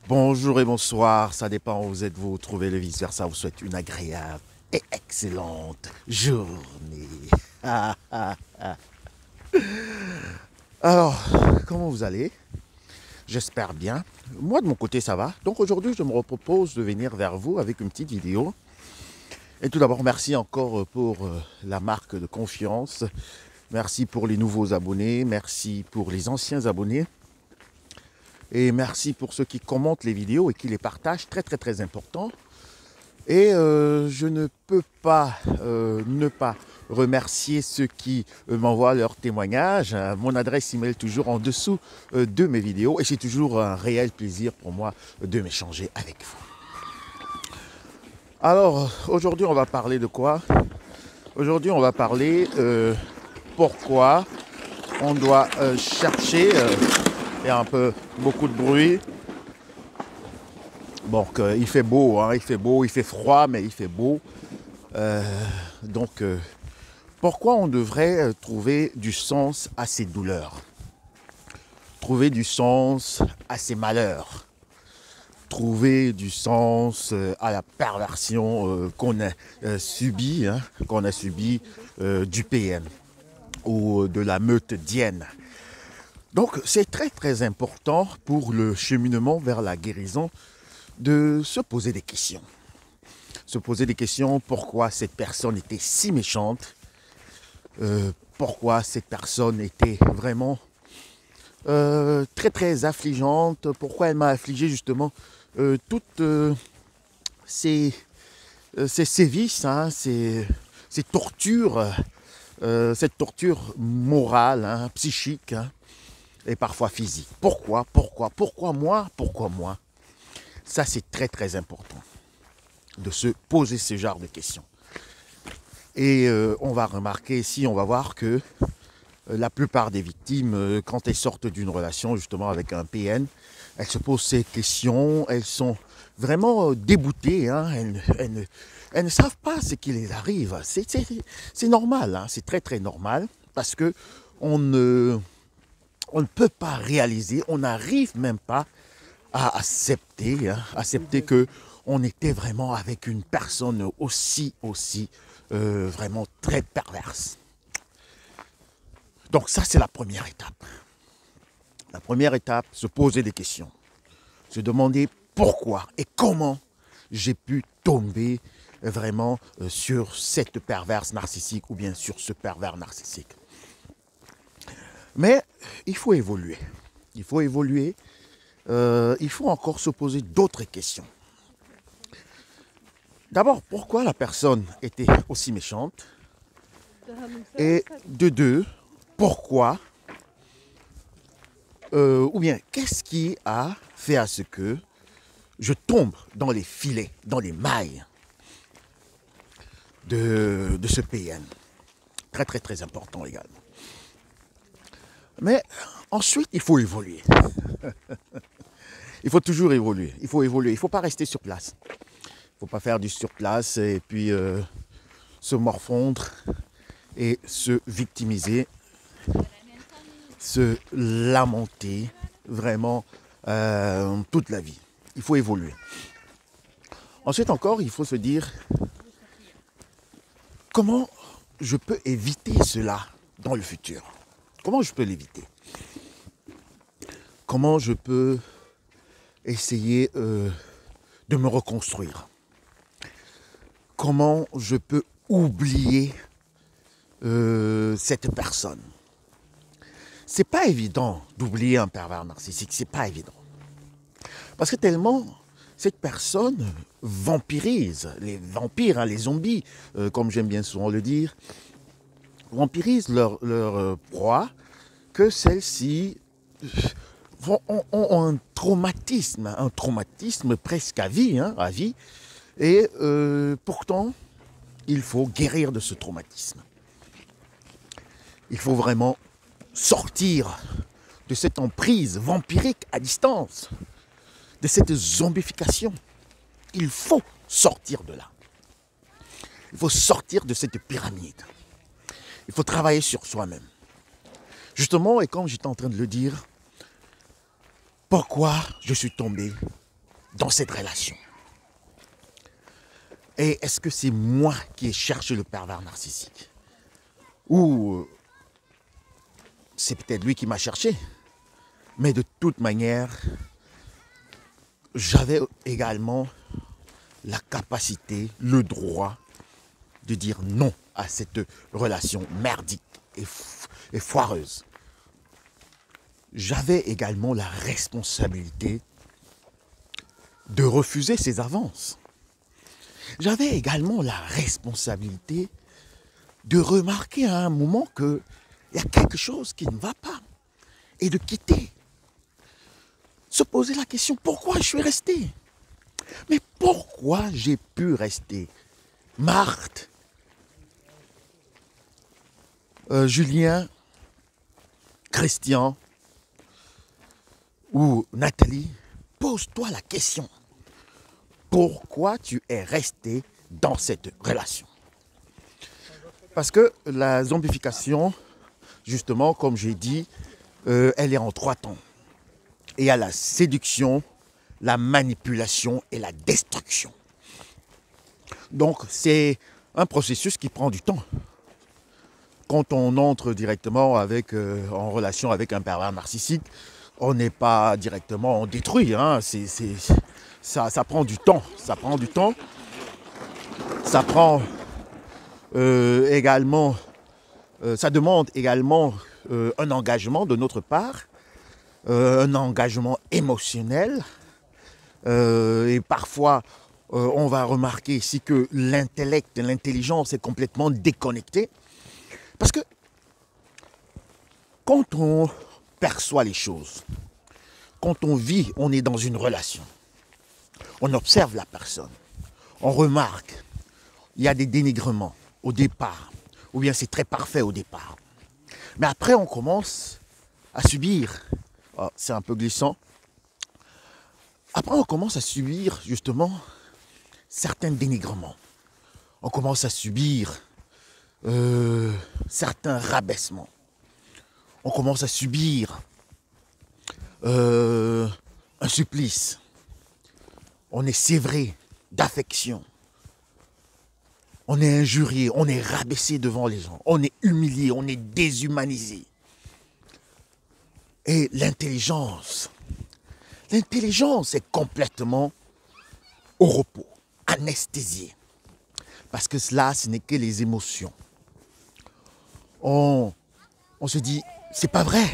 Bonjour et bonsoir, ça dépend où vous êtes, vous trouvez le vice-versa, vous souhaite une agréable et excellente journée. Alors, comment vous allez? J'espère bien. Moi de mon côté ça va. Donc aujourd'hui je me propose de venir vers vous avec une petite vidéo. Et tout d'abord merci encore pour la marque de confiance. Merci pour les nouveaux abonnés, merci pour les anciens abonnés. Et merci pour ceux qui commentent les vidéos et qui les partagent, très important. Et je ne peux pas ne pas remercier ceux qui m'envoient leurs témoignages. Mon adresse email toujours en dessous de mes vidéos et c'est toujours un réel plaisir pour moi de m'échanger avec vous. Alors aujourd'hui on va parler de quoi? Aujourd'hui on va parler pourquoi on doit chercher, il y a un peu beaucoup de bruit. Bon, il fait beau, hein, il fait beau, il fait froid, mais il fait beau. Donc, pourquoi on devrait trouver du sens à ces douleurs? Trouver du sens à ces malheurs? Trouver du sens à la perversion qu'on a subie, hein, du PM ou de la meute dienne. Donc, c'est très important pour le cheminement vers la guérison de se poser des questions. Se poser des questions, pourquoi cette personne était si méchante, pourquoi cette personne était vraiment très affligeante, pourquoi elle m'a affligé justement toutes ces sévices, hein, ces tortures, cette torture morale, hein, psychique, hein, et parfois physique. Pourquoi moi? Pourquoi moi? Ça, c'est très important de se poser ce genre de questions. Et on va remarquer ici, on va voir que la plupart des victimes, quand elles sortent d'une relation justement avec un PN, elles se posent ces questions, elles sont vraiment déboutées, hein, elles ne savent pas ce qui les arrive. C'est normal, hein, c'est très normal, parce que on ne peut pas réaliser, on n'arrive même pas à accepter, hein, accepter que on était vraiment avec une personne aussi vraiment très perverse. Donc ça, c'est la première étape. La première étape, se poser des questions. Se demander pourquoi et comment j'ai pu tomber vraiment sur cette perverse narcissique ou bien sur ce pervers narcissique. Mais il faut évoluer. Il faut évoluer. Il faut encore se poser d'autres questions. D'abord, pourquoi la personne était aussi méchante? Et de deux, pourquoi ou bien qu'est-ce qui a fait à ce que je tombe dans les filets, dans les mailles de ce PN? Très important également. Mais ensuite, il faut évoluer. Il faut toujours évoluer. Il faut évoluer. Il ne faut pas rester sur place. Il ne faut pas faire du sur place et puis se morfondre et se victimiser, se lamenter vraiment toute la vie. Il faut évoluer. Ensuite encore, il faut se dire comment je peux éviter cela dans le futur. Comment je peux l'éviter? Comment je peux essayer de me reconstruire? Comment je peux oublier cette personne? C'est pas évident d'oublier un pervers narcissique, c'est pas évident. Parce que tellement cette personne vampirise, les vampires, hein, les zombies, comme j'aime bien souvent le dire, vampirisent leur proie, que celles-ci ont un traumatisme presque à vie, hein, à vie. Et pourtant, il faut guérir de ce traumatisme. Il faut vraiment sortir de cette emprise vampirique à distance, de cette zombification. Il faut sortir de là. Il faut sortir de cette pyramide. Il faut travailler sur soi-même. Justement, et comme j'étais en train de le dire, pourquoi je suis tombé dans cette relation? Et est-ce que c'est moi qui ai cherché le pervers narcissique? Ou c'est peut-être lui qui m'a cherché? Mais de toute manière, j'avais également la capacité, le droit de dire non à cette relation merdique et foireuse. J'avais également la responsabilité de refuser ses avances. J'avais également la responsabilité de remarquer à un moment qu'il y a quelque chose qui ne va pas et de quitter. Se poser la question, pourquoi je suis resté? Mais pourquoi j'ai pu rester? Marthe, Julien, Christian ou Nathalie, pose-toi la question. Pourquoi tu es resté dans cette relation? Parce que la zombification, justement, comme j'ai dit, elle est en 3 temps. Et il y a la séduction, la manipulation et la destruction. Donc, c'est un processus qui prend du temps. Quand on entre directement en relation avec un pervers narcissique, on n'est pas directement détruit. Hein. Ça prend du temps. Ça prend du temps. Ça prend également... ça demande également un engagement de notre part, un engagement émotionnel. Et parfois, on va remarquer ici que l'intellect, l'intelligence est complètement déconnectée. Parce que quand on perçoit les choses, quand on vit, on est dans une relation, on observe la personne, on remarque, il y a des dénigrements au départ, ou bien c'est très parfait au départ. Mais après, on commence à subir, c'est un peu glissant, après on commence à subir justement certains dénigrements. On commence à subir certains rabaissements. On commence à subir un supplice. On est sévré d'affection. On est injurié, on est rabaissé devant les gens. On est humilié, on est déshumanisé. Et l'intelligence est complètement au repos, anesthésiée. Parce que cela, ce n'est que les émotions. On se dit, c'est pas vrai.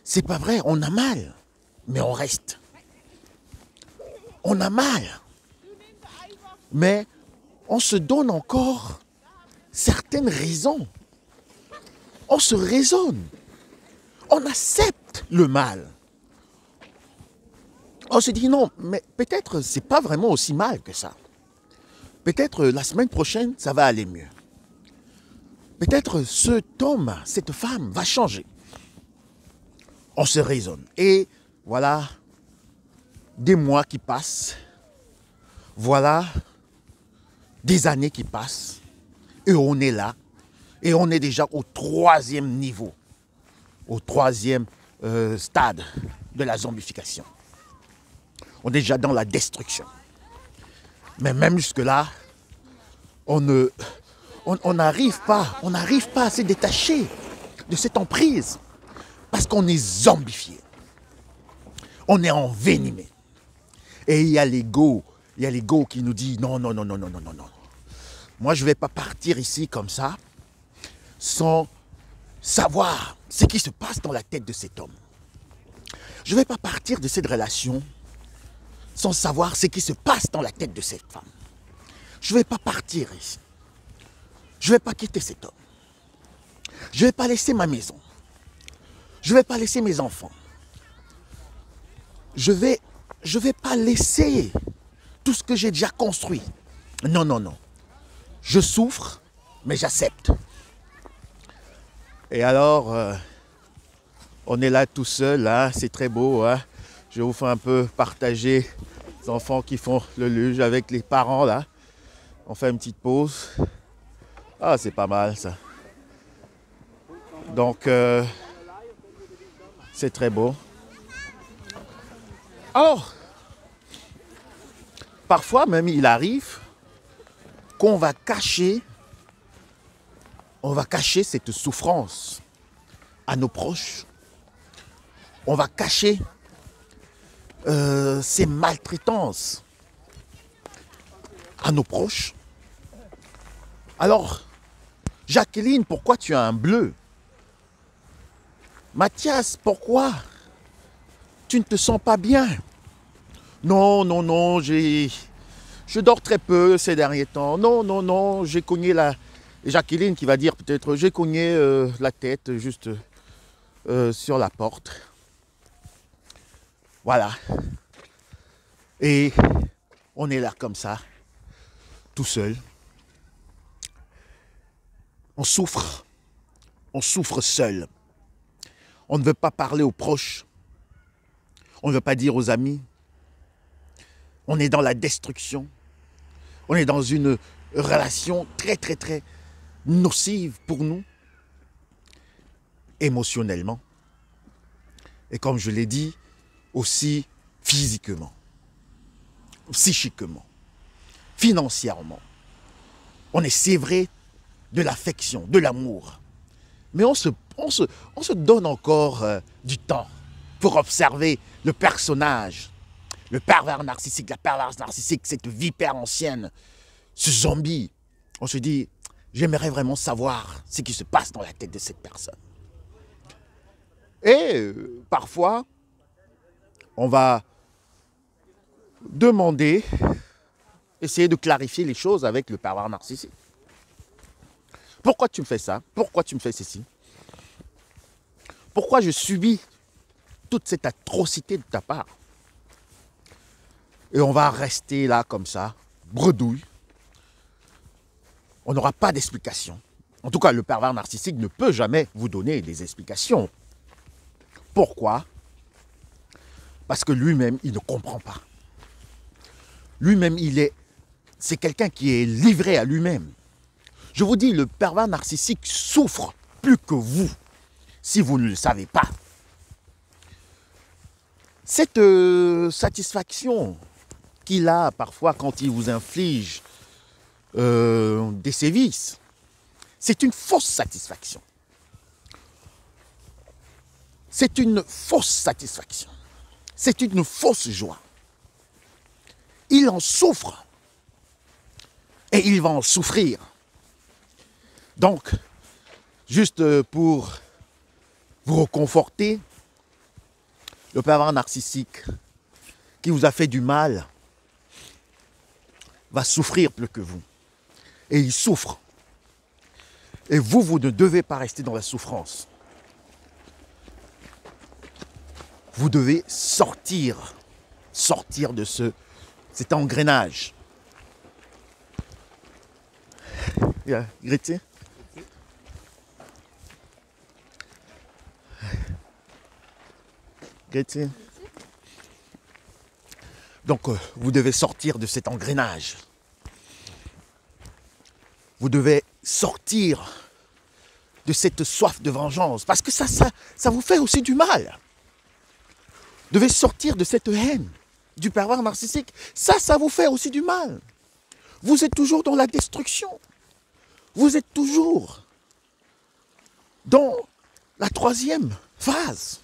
C'est pas vrai, on a mal. Mais on reste. On a mal. Mais on se donne encore certaines raisons. On se raisonne. On accepte le mal. On se dit non, mais peut-être c'est pas vraiment aussi mal que ça. Peut-être la semaine prochaine, ça va aller mieux. Peut-être cet homme, cette femme va changer. On se raisonne. Et voilà, des mois qui passent. Voilà, des années qui passent. Et on est là. Et on est déjà au 3e niveau. Au 3e stade de la zombification. On est déjà dans la destruction. Mais même jusque-là, on n'arrive pas à se détacher de cette emprise parce qu'on est zombifié. On est envenimé. Et il y a l'ego qui nous dit non, non, non, non, non, non, non, non. Moi, je ne vais pas partir ici comme ça sans savoir ce qui se passe dans la tête de cet homme. Je ne vais pas partir de cette relation sans savoir ce qui se passe dans la tête de cette femme. Je ne vais pas partir ici. Je ne vais pas quitter cet homme. Je ne vais pas laisser ma maison. Je ne vais pas laisser mes enfants. Je vais pas laisser tout ce que j'ai déjà construit. Non, non, non. Je souffre, mais j'accepte. Et alors, on est là tout seul, hein, c'est très beau. Hein. Je vous fais un peu partager les enfants qui font le luge avec les parents là. On fait une petite pause. Ah, c'est pas mal ça. Donc, c'est très beau. Alors, parfois même il arrive qu'on va cacher, cette souffrance à nos proches. On va cacher ces maltraitances à nos proches. Alors, Jacqueline, pourquoi tu as un bleu? Mathias, pourquoi tu ne te sens pas bien? Non, non, non, je dors très peu ces derniers temps. Non, non, non, j'ai cogné la... Jacqueline qui va dire peut-être, j'ai cogné la tête juste sur la porte. Voilà. Et on est là comme ça, tout seul. On souffre seul. On ne veut pas parler aux proches. On ne veut pas dire aux amis. On est dans la destruction. On est dans une relation très, très, très nocive pour nous, émotionnellement. Et comme je l'ai dit, aussi physiquement, psychiquement, financièrement. On est sévré de l'affection, de l'amour. Mais on se donne encore du temps pour observer le personnage, le pervers narcissique, la perverse narcissique, cette vipère ancienne, ce zombie. On se dit, j'aimerais vraiment savoir ce qui se passe dans la tête de cette personne. Et parfois, on va demander, essayer de clarifier les choses avec le pervers narcissique. Pourquoi tu me fais ça? Pourquoi tu me fais ceci? Pourquoi je subis toute cette atrocité de ta part? Et on va rester là comme ça, bredouille. On n'aura pas d'explication. En tout cas, le pervers narcissique ne peut jamais vous donner des explications. Pourquoi? Parce que lui-même, il ne comprend pas. Lui-même, c'est quelqu'un qui est livré à lui-même. Je vous dis, le pervers narcissique souffre plus que vous, si vous ne le savez pas. Cette satisfaction qu'il a parfois quand il vous inflige des sévices, c'est une fausse satisfaction. C'est une fausse satisfaction. C'est une fausse joie. Il en souffre et il va en souffrir. Donc, juste pour vous réconforter, le pervers narcissique qui vous a fait du mal va souffrir plus que vous. Et il souffre. Et vous ne devez pas rester dans la souffrance. Vous devez sortir de cet engrenage. Ja, Grüezi. Grüezi. Donc, vous devez sortir de cet engrenage. Vous devez sortir de cette soif de vengeance. Parce que ça vous fait aussi du mal. Vous devez sortir de cette haine du pervers narcissique. Ça vous fait aussi du mal. Vous êtes toujours dans la destruction. Vous êtes toujours dans la troisième phase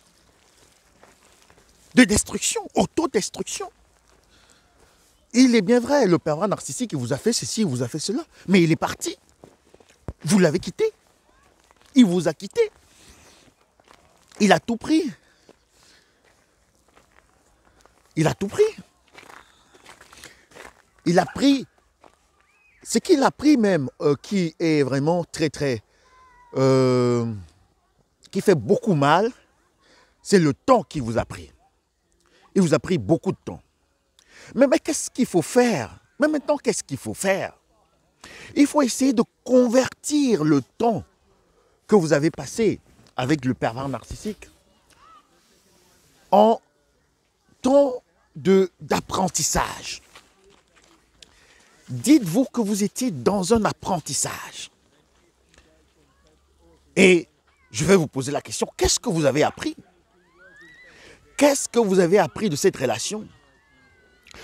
de destruction, autodestruction. Il est bien vrai, le pervers narcissique, il vous a fait ceci, il vous a fait cela, mais il est parti. Vous l'avez quitté. Il vous a quitté. Il a tout pris. Il a tout pris. Il a pris ce qu'il a pris même, qui est vraiment très, très... qui fait beaucoup mal, c'est le temps qu'il vous a pris. Il vous a pris beaucoup de temps. Mais qu'est-ce qu'il faut faire? Mais maintenant, qu'est-ce qu'il faut faire? Il faut essayer de convertir le temps que vous avez passé avec le pervers narcissique en temps d'apprentissage. Dites-vous que vous étiez dans un apprentissage. Et je vais vous poser la question, qu'est-ce que vous avez appris? Qu'est-ce que vous avez appris de cette relation?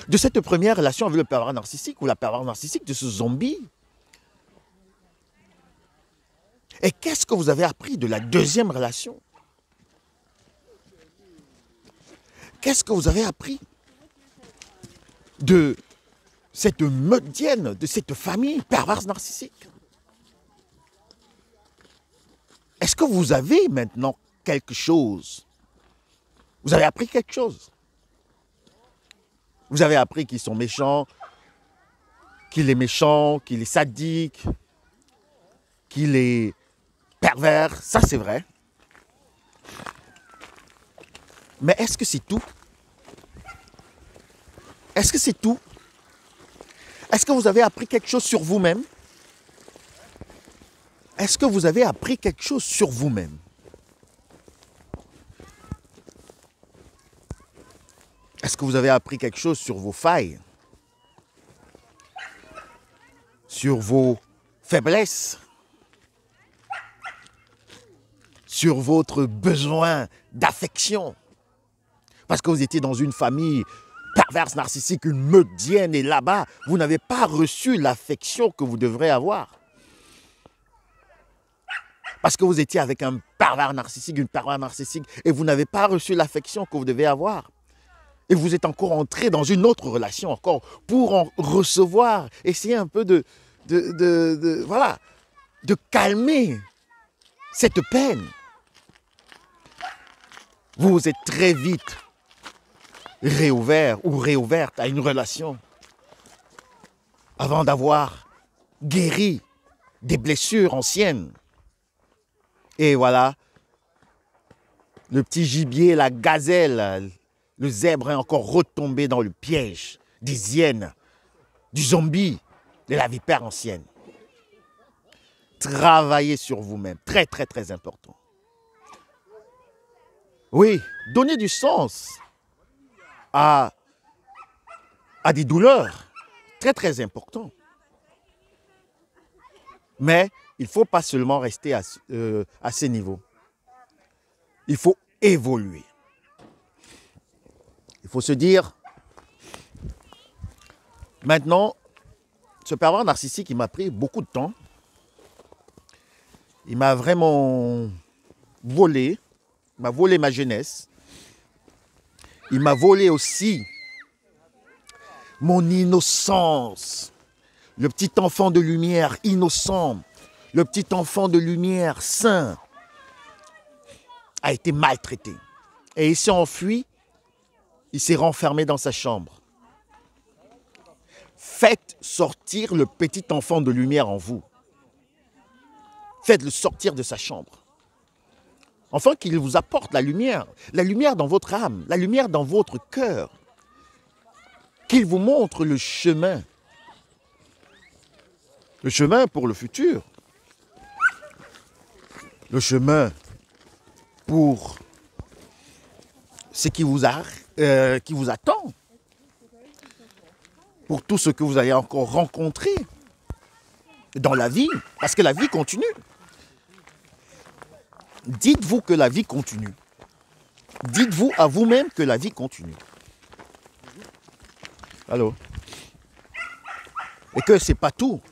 de cette première relation avec le pervers narcissique ou la pervers narcissique, de ce zombie. Et qu'est-ce que vous avez appris de la deuxième relation? Qu'est-ce que vous avez appris de cette meudienne, de cette famille perverse narcissique? Est-ce que vous avez maintenant quelque chose? Vous avez appris quelque chose? Vous avez appris qu'ils sont méchants, qu'il est méchant, qu'il est sadique, qu'il est pervers, ça c'est vrai. Mais est-ce que c'est tout? Est-ce que c'est tout? Est-ce que vous avez appris quelque chose sur vous-même? Est-ce que vous avez appris quelque chose sur vous-même? Est-ce que vous avez appris quelque chose sur vos failles? Sur vos faiblesses? Sur votre besoin d'affection? Parce que vous étiez dans une famille perverse, narcissique, une meudienne, et là-bas, vous n'avez pas reçu l'affection que vous devrez avoir. Parce que vous étiez avec un pervers narcissique, une pervers narcissique, et vous n'avez pas reçu l'affection que vous devez avoir. Et vous êtes encore entré dans une autre relation encore pour en recevoir, essayer un peu de calmer cette peine. Vous vous êtes très vite réouvert ou réouverte à une relation avant d'avoir guéri des blessures anciennes. Et voilà, le petit gibier, la gazelle, le zèbre est encore retombé dans le piège des hyènes, du zombie, de la vipère ancienne. Travaillez sur vous-même, très très très important. Oui, donnez du sens à des douleurs, très très important. Mais il ne faut pas seulement rester à ces niveaux. Il faut évoluer. Il faut se dire, maintenant, ce pervers narcissique, il m'a pris beaucoup de temps. Il m'a vraiment volé. Il m'a volé ma jeunesse. Il m'a volé aussi mon innocence. Le petit enfant de lumière innocent, le petit enfant de lumière saint a été maltraité. Et il s'est enfui, il s'est renfermé dans sa chambre. Faites sortir le petit enfant de lumière en vous. Faites-le sortir de sa chambre. Afin qu'il vous apporte la lumière dans votre âme, la lumière dans votre cœur. Qu'il vous montre le chemin pour le futur. Le chemin pour ce qui vous attend. Pour tout ce que vous allez encore rencontrer dans la vie. Parce que la vie continue. Dites-vous que la vie continue. Dites-vous à vous-même que la vie continue. Allô? Et que ce n'est pas tout.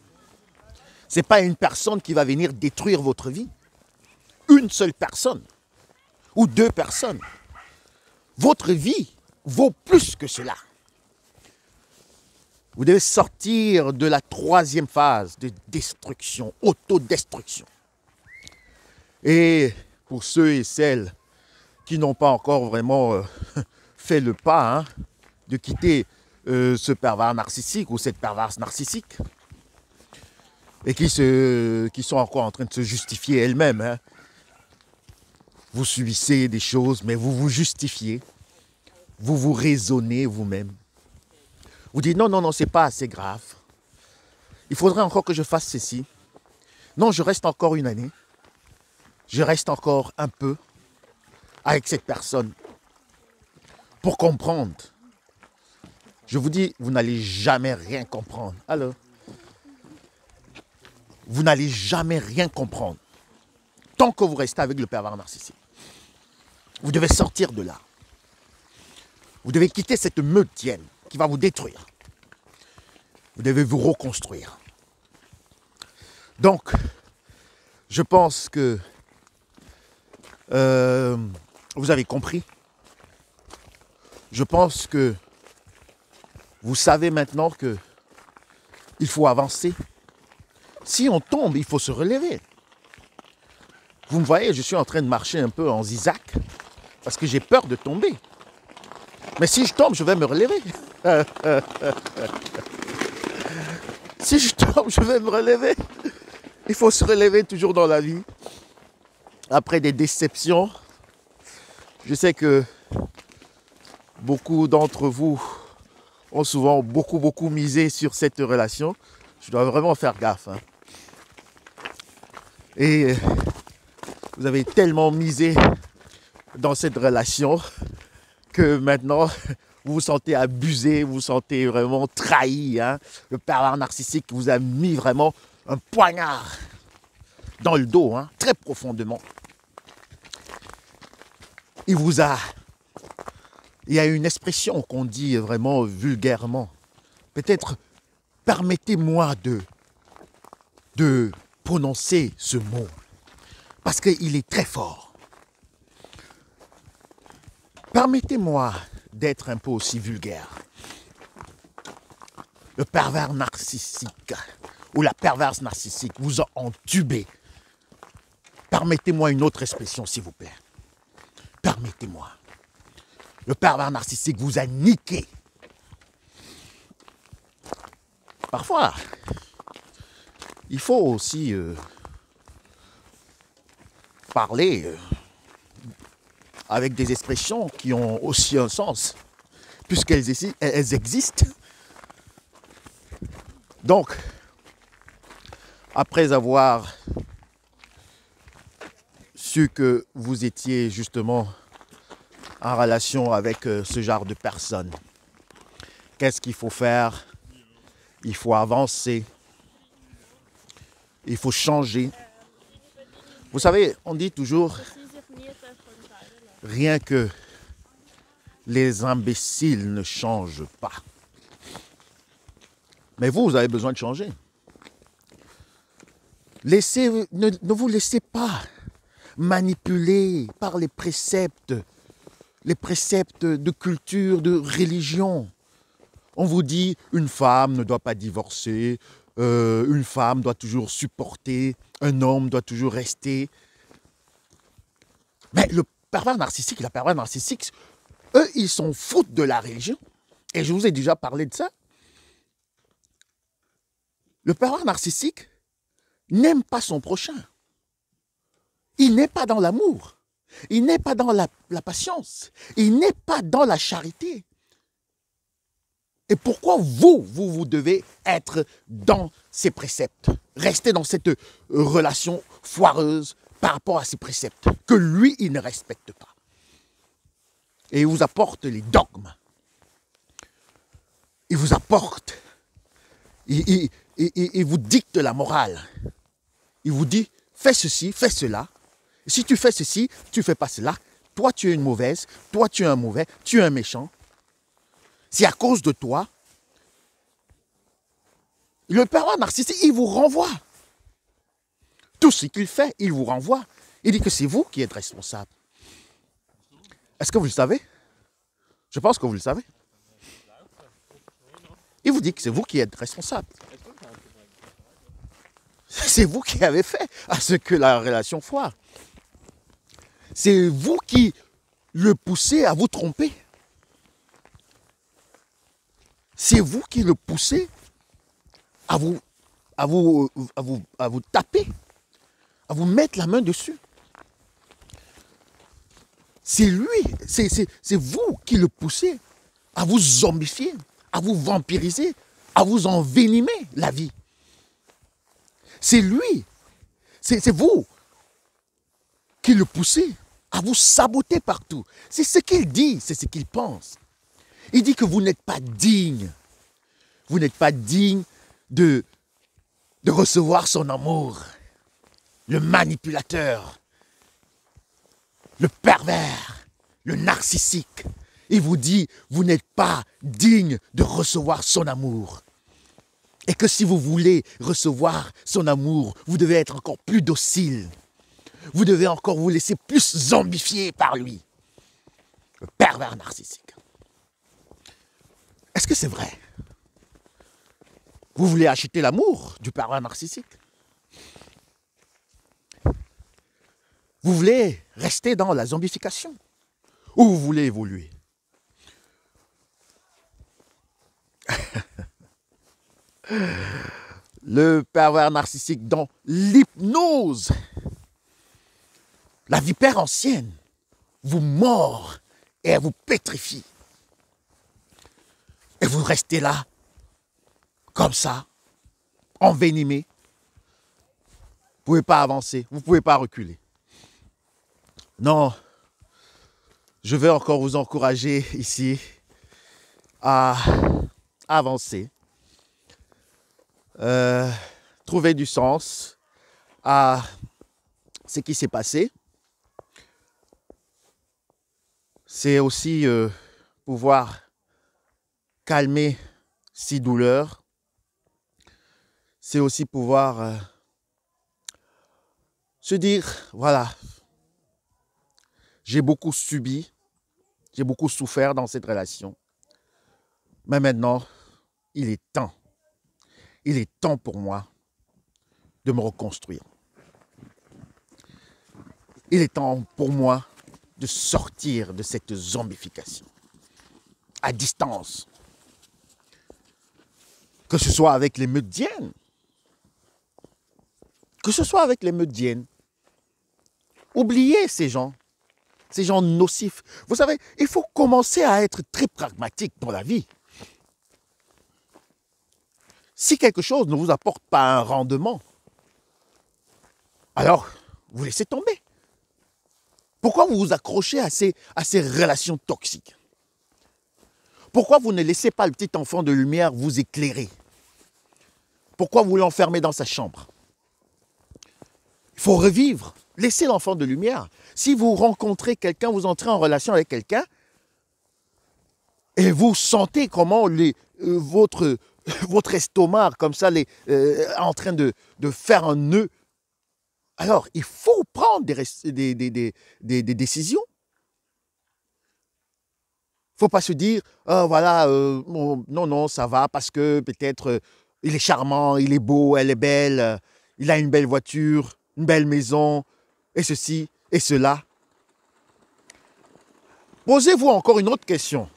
Ce n'est pas une personne qui va venir détruire votre vie. Une seule personne. Ou deux personnes. Votre vie vaut plus que cela. Vous devez sortir de la troisième phase de destruction, autodestruction. Et pour ceux et celles qui n'ont pas encore vraiment fait le pas de quitter ce pervers narcissique ou cette perverse narcissique, et qui sont encore en train de se justifier elles-mêmes. Vous subissez des choses, mais vous vous justifiez. Vous vous raisonnez vous-même. Vous dites non, c'est pas assez grave. Il faudrait encore que je fasse ceci. Non, je reste encore une année. Je reste encore un peu avec cette personne pour comprendre. Je vous dis, vous n'allez jamais rien comprendre. Alors, vous n'allez jamais rien comprendre tant que vous restez avec le pervers narcissique. Vous devez sortir de là. Vous devez quitter cette meudienne qui va vous détruire. Vous devez vous reconstruire. Donc, je pense que vous avez compris. Je pense que vous savez maintenant que il faut avancer. Si on tombe, il faut se relever. Vous me voyez, je suis en train de marcher un peu en zigzag parce que j'ai peur de tomber. Mais si je tombe, je vais me relever. Si je tombe, je vais me relever. Il faut se relever toujours dans la vie. Après des déceptions, je sais que beaucoup d'entre vous ont souvent beaucoup misé sur cette relation. Je dois vraiment faire gaffe. Hein. Et vous avez tellement misé dans cette relation que maintenant, vous vous sentez abusé, vous vous sentez vraiment trahi. Hein. Le pervers narcissique vous a mis vraiment un poignard dans le dos, hein, très profondément. Il y a une expression qu'on dit vraiment vulgairement. Peut-être, permettez-moi de prononcer ce mot, parce qu'il est très fort. Permettez-moi d'être un peu aussi vulgaire. Le pervers narcissique ou la perverse narcissique vous a entubé. Permettez-moi une autre expression, s'il vous plaît. Permettez-moi. Le pervers narcissique vous a niqué. Parfois, il faut aussi parler avec des expressions qui ont aussi un sens, puisqu'elles existent. Donc, après avoir su que vous étiez justement en relation avec ce genre de personnes, qu'est-ce qu'il faut faire? Il faut avancer. Il faut changer. Vous savez, on dit toujours, rien que les imbéciles ne changent pas. Mais vous avez besoin de changer. Ne vous laissez pas manipuler par les préceptes de culture, de religion. On vous dit, une femme ne doit pas divorcer, une femme doit toujours supporter, un homme doit toujours rester. Mais le pervers narcissique et la perverse narcissique, eux, ils s'en foutent de la religion. Et je vous ai déjà parlé de ça. Le pervers narcissique n'aime pas son prochain. Il n'est pas dans l'amour. Il n'est pas dans la patience. Il n'est pas dans la charité. Et pourquoi vous devez être dans ces préceptes? Rester dans cette relation foireuse par rapport à ces préceptes que lui, il ne respecte pas. Et il vous apporte les dogmes. Il vous apporte. Il vous dicte la morale. Il vous dit, fais ceci, fais cela. Si tu fais ceci, tu ne fais pas cela. Toi, tu es une mauvaise. Toi, tu es un mauvais. Tu es un méchant. C'est à cause de toi. Le pervers narcissique, il vous renvoie. Tout ce qu'il fait, il vous renvoie. Il dit que c'est vous qui êtes responsable. Est-ce que vous le savez? Je pense que vous le savez. Il vous dit que c'est vous qui êtes responsable. C'est vous qui avez fait à ce que la relation foire. C'est vous qui le poussez à vous tromper. C'est vous qui le poussez à vous taper, à vous mettre la main dessus. C'est lui, c'est vous qui le poussez à vous zombifier, à vous vampiriser, à vous envenimer la vie. C'est lui, c'est vous qui le poussez à vous saboter partout. C'est ce qu'il dit, c'est ce qu'il pense. Il dit que vous n'êtes pas digne. Vous n'êtes pas digne de recevoir son amour. Le manipulateur, le pervers, le narcissique. il vous dit, vous n'êtes pas digne de recevoir son amour. Et que si vous voulez recevoir son amour, vous devez être encore plus docile. Vous devez encore vous laisser plus zombifier par lui. Le pervers narcissique. Est-ce que c'est vrai? Vous voulez acheter l'amour du pervers narcissique? Vous voulez rester dans la zombification? Ou vous voulez évoluer? Le pervers narcissique dans l'hypnose. La vipère ancienne vous mord et elle vous pétrifie. Et vous restez là, comme ça, envenimé. Vous ne pouvez pas avancer, vous ne pouvez pas reculer. Non, je vais encore vous encourager ici à avancer. Trouver du sens à ce qui s'est passé. C'est aussi pouvoir calmer ces douleurs. C'est aussi pouvoir se dire, voilà, j'ai beaucoup subi, j'ai beaucoup souffert dans cette relation. Mais maintenant, il est temps. Il est temps pour moi de me reconstruire. Il est temps pour moi de sortir de cette zombification. À distance. Que ce soit avec les médiennes. Que ce soit avec les médiennes. Oubliez ces gens nocifs. Vous savez, il faut commencer à être très pragmatique dans la vie. Si quelque chose ne vous apporte pas un rendement, alors vous laissez tomber. Pourquoi vous vous accrochez à ces relations toxiques? Pourquoi vous ne laissez pas le petit enfant de lumière vous éclairer? Pourquoi vous l'enfermez dans sa chambre? Il faut revivre. Laissez l'enfant de lumière. Si vous rencontrez quelqu'un, vous entrez en relation avec quelqu'un, et vous sentez comment votre estomac, comme ça, en train de faire un nœud, alors il faut prendre des décisions. Il ne faut pas se dire, oh, voilà, non, ça va, parce que peut-être il est charmant, il est beau, elle est belle, il a une belle voiture, une belle maison, et ceci, et cela. Posez-vous encore une autre question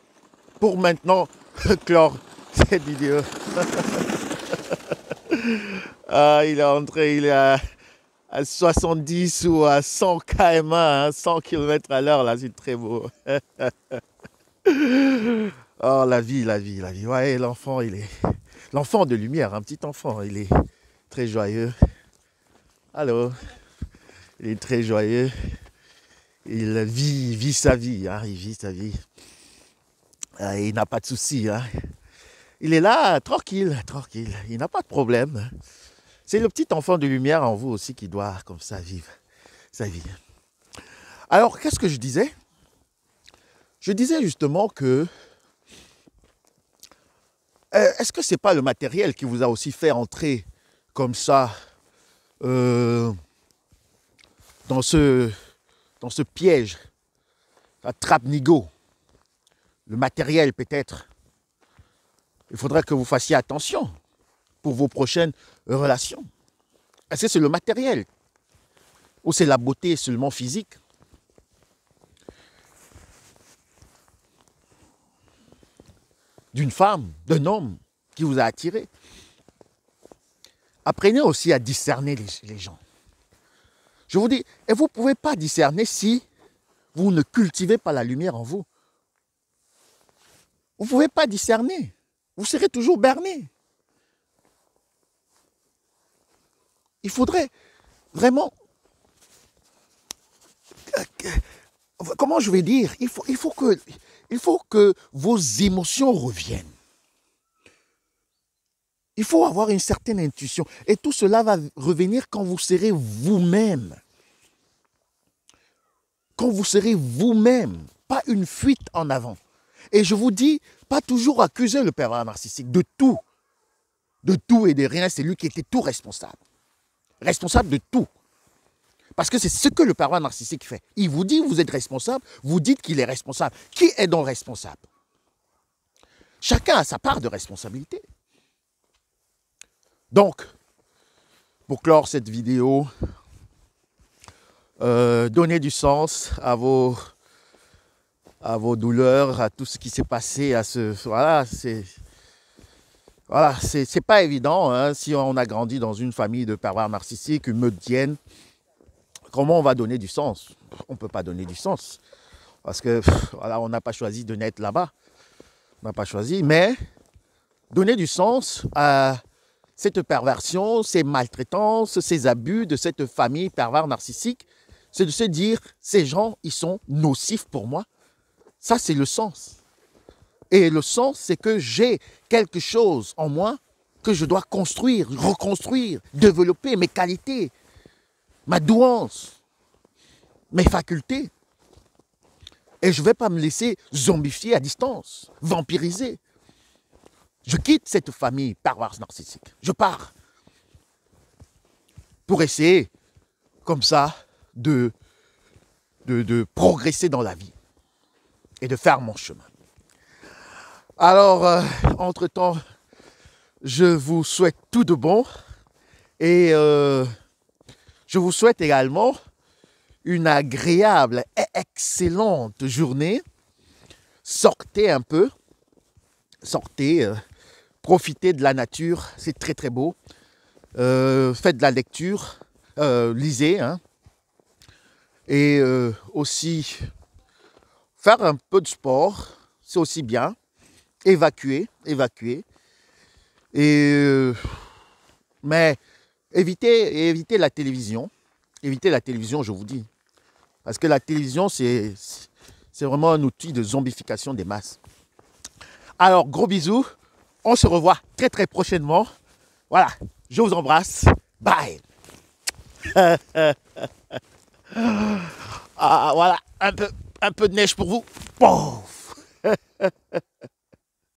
pour maintenant clore cette vidéo. Il est entré, il est à 70 ou à 100 km/h, 100 km/h, là, c'est très beau. Oh, la vie. Ouais, l'enfant, il est... L'enfant de lumière, un petit enfant, il est très joyeux. Allô? Il est très joyeux. Il vit sa vie, hein, il vit sa vie. Il n'a pas de soucis, hein. Il est là, tranquille. Il n'a pas de problème. C'est le petit enfant de lumière en vous aussi qui doit, comme ça, vivre sa vie. Alors, qu'est-ce que je disais? Je disais justement que est-ce que ce n'est pas le matériel qui vous a aussi fait entrer comme ça dans ce piège, la trappe-nigo? Le matériel peut-être. Il faudrait que vous fassiez attention pour vos prochaines relations. Est-ce que c'est le matériel ou c'est la beauté seulement physique? D'une femme, d'un homme qui vous a attiré. Apprenez aussi à discerner les gens. Je vous dis, et vous ne pouvez pas discerner si vous ne cultivez pas la lumière en vous. Vous ne pouvez pas discerner. Vous serez toujours berné. Il faudrait vraiment... Comment je vais dire? Il faut que vos émotions reviennent. Il faut avoir une certaine intuition. Et tout cela va revenir quand vous serez vous-même. Quand vous serez vous-même. Pas une fuite en avant. Et je vous dis, pas toujours accuser le pervers narcissique de tout. De tout et de rien, c'est lui qui était tout responsable. Responsable de tout. Parce que c'est ce que le pervers narcissique fait. Il vous dit, vous êtes responsable, vous dites qu'il est responsable. Qui est donc responsable? Chacun a sa part de responsabilité. Donc, pour clore cette vidéo, donnez du sens à vos douleurs, à tout ce qui s'est passé, à ce... Voilà, c'est pas évident, hein, si on a grandi dans une famille de pervers narcissiques, une meutienne, comment on va donner du sens? On ne peut pas donner du sens. Parce que, voilà, on n'a pas choisi de naître là-bas. On n'a pas choisi, mais donner du sens à cette perversion, ces maltraitances, ces abus de cette famille pervers narcissique, c'est de se dire, ces gens, ils sont nocifs pour moi. Ça, c'est le sens. Et le sens, c'est que j'ai quelque chose en moi que je dois construire, reconstruire, développer mes qualités, ma douance, mes facultés. Et je ne vais pas me laisser zombifier à distance, vampiriser. Je quitte cette famille perverse narcissique. Je pars pour essayer, comme ça, de progresser dans la vie et de faire mon chemin. Alors, entre-temps, je vous souhaite tout de bon et je vous souhaite également une agréable et excellente journée. Sortez un peu, sortez, profitez de la nature, c'est très très beau. Faites de la lecture, lisez, hein. Et aussi faire un peu de sport, c'est aussi bien. Évacuer. Et, mais évitez la télévision. Évitez la télévision, je vous dis. Parce que la télévision, c'est vraiment un outil de zombification des masses. Alors, gros bisous. On se revoit très très prochainement. Voilà, je vous embrasse. Bye. Voilà, un peu de neige pour vous. Pouf.